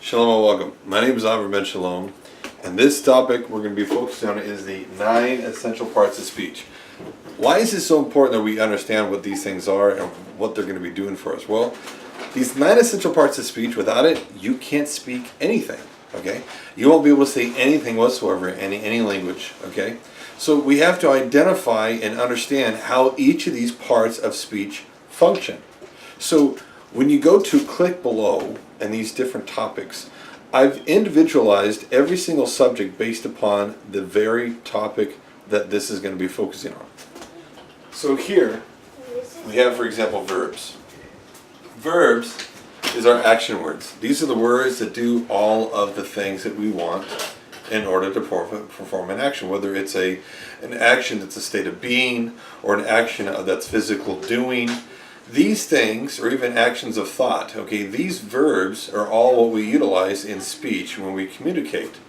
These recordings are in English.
Shalom and welcome. My name is Amr Ben Shalom, and this topic we're going to be focusing on is the 9 essential parts of speech. Why is it so important that we understand what these things are and what they're going to be doing for us? Well, these 9 essential parts of speech, without it, you can't speak anything, okay? You won't be able to say anything whatsoever in any language, okay? So we have to identify and understand how each of these parts of speech function. So when you go to click below and these different topics, I've individualized every single subject based upon the very topic that this is going to be focusing on. So here we have, for example, verbs. Verbs is our action words. These are the words that do all of the things that we want in order to perform an action, whether it's an action that's a state of being or an action that's physical doing. These things, or even actions of thought, okay, these verbs are all what we utilize in speech when we communicate.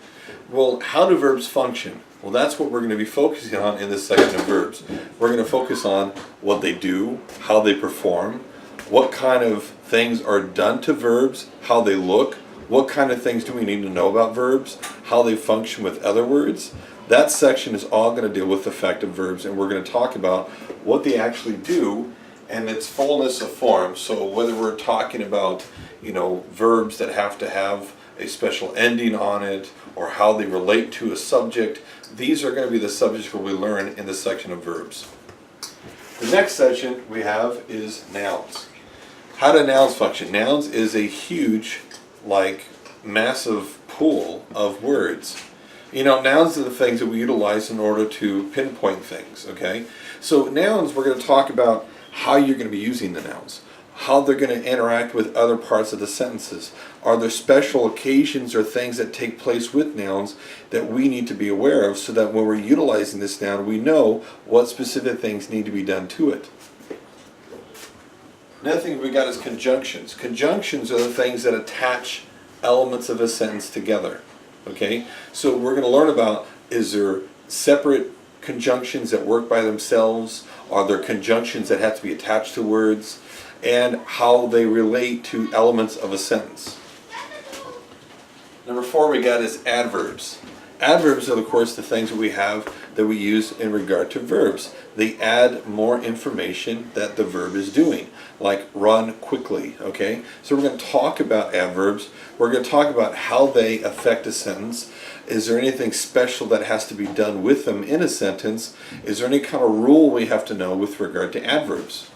Well, how do verbs function? Well, that's what we're going to be focusing on in this section of verbs. We're going to focus on what they do, how they perform, what kind of things are done to verbs, how they look, what kind of things do we need to know about verbs, how they function with other words. That section is all going to deal with the fact of verbs, and we're going to talk about what they actually do and its fullness of form. So whether we're talking about, verbs that have to have a special ending on it, or how they relate to a subject, these are going to be the subjects where we learn in this section of verbs. The next section we have is nouns. How do nouns function? Nouns is a huge, massive pool of words. Nouns are the things that we utilize in order to pinpoint things, okay? So nouns, we're going to talk about how you're going to be using the nouns, how they're going to interact with other parts of the sentences. Are there special occasions or things that take place with nouns that we need to be aware of so that when we're utilizing this noun, we know what specific things need to be done to it. Another thing we got is conjunctions. Conjunctions are the things that attach elements of a sentence together. Okay? So we're going to learn about, is there separate conjunctions that work by themselves? Are there conjunctions that have to be attached to words? And how they relate to elements of a sentence. Number 4 we got is adverbs. Adverbs are, of course, the things that we have that we use in regard to verbs. They add more information that the verb is doing, like run quickly, okay? So we're going to talk about adverbs. We're going to talk about how they affect a sentence. Is there anything special that has to be done with them in a sentence? Is there any kind of rule we have to know with regard to adverbs?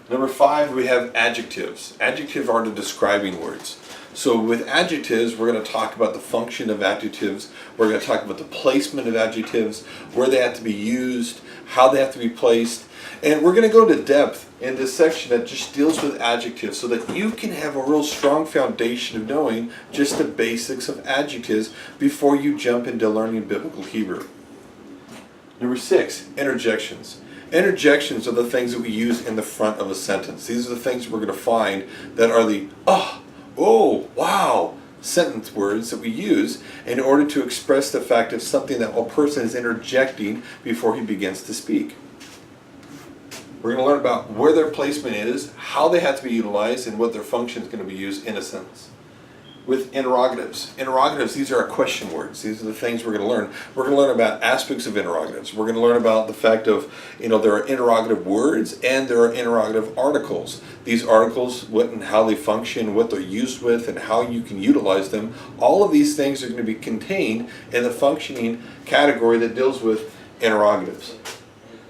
Number 5, we have adjectives. Adjectives are the describing words. So with adjectives, we're going to talk about the function of adjectives. We're going to talk about the placement of adjectives, where they have to be used, how they have to be placed. And we're going to go to depth in this section that just deals with adjectives so that you can have a real strong foundation of knowing just the basics of adjectives before you jump into learning Biblical Hebrew. Number 6, interjections. Interjections are the things that we use in the front of a sentence. These are the things we're going to find that are the oh, wow sentence words that we use in order to express the fact of something that a person is interjecting before he begins to speak. We're going to learn about where their placement is, how they have to be utilized, and what their function is going to be used in a sentence. With interrogatives. Interrogatives, these are our question words. These are the things we're going to learn. We're going to learn about aspects of interrogatives. We're going to learn about the fact of, there are interrogative words and there are interrogative articles. These articles, what and how they function, what they're used with, and how you can utilize them. All of these things are going to be contained in the functioning category that deals with interrogatives.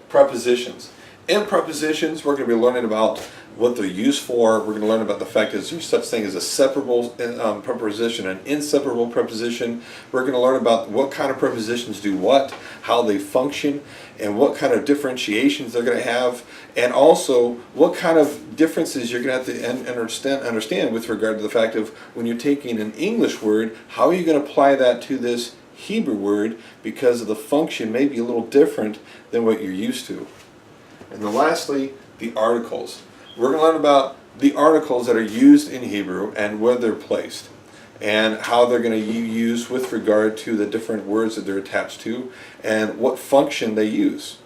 Prepositions. In prepositions, we're going to be learning about what they're used for. We're going to learn about the fact that there's such thing as a separable preposition, an inseparable preposition. We're going to learn about what kind of prepositions do what, how they function, and what kind of differentiations they're going to have, and also what kind of differences you're going to have to understand with regard to the fact of when you're taking an English word, how are you going to apply that to this Hebrew word, because of the function may be a little different than what you're used to. And then lastly, the articles. We're going to learn about the articles that are used in Hebrew and where they're placed, and how they're going to be used with regard to the different words that they're attached to and what function they use.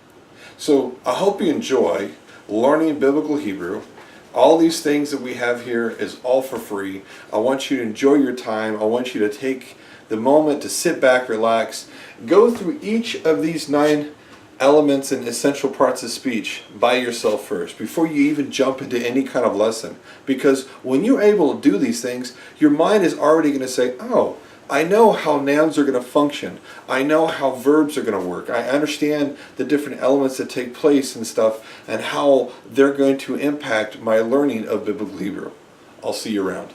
So I hope you enjoy learning Biblical Hebrew. All these things that we have here is all for free. I want you to enjoy your time. I want you to take the moment to sit back, relax, go through each of these 9 elements and essential parts of speech by yourself first before you even jump into any kind of lesson. Because when you're able to do these things, your mind is already going to say, oh, I know how nouns are going to function. I know how verbs are going to work. I understand the different elements that take place and stuff and how they're going to impact my learning of biblical Hebrew. I'll see you around.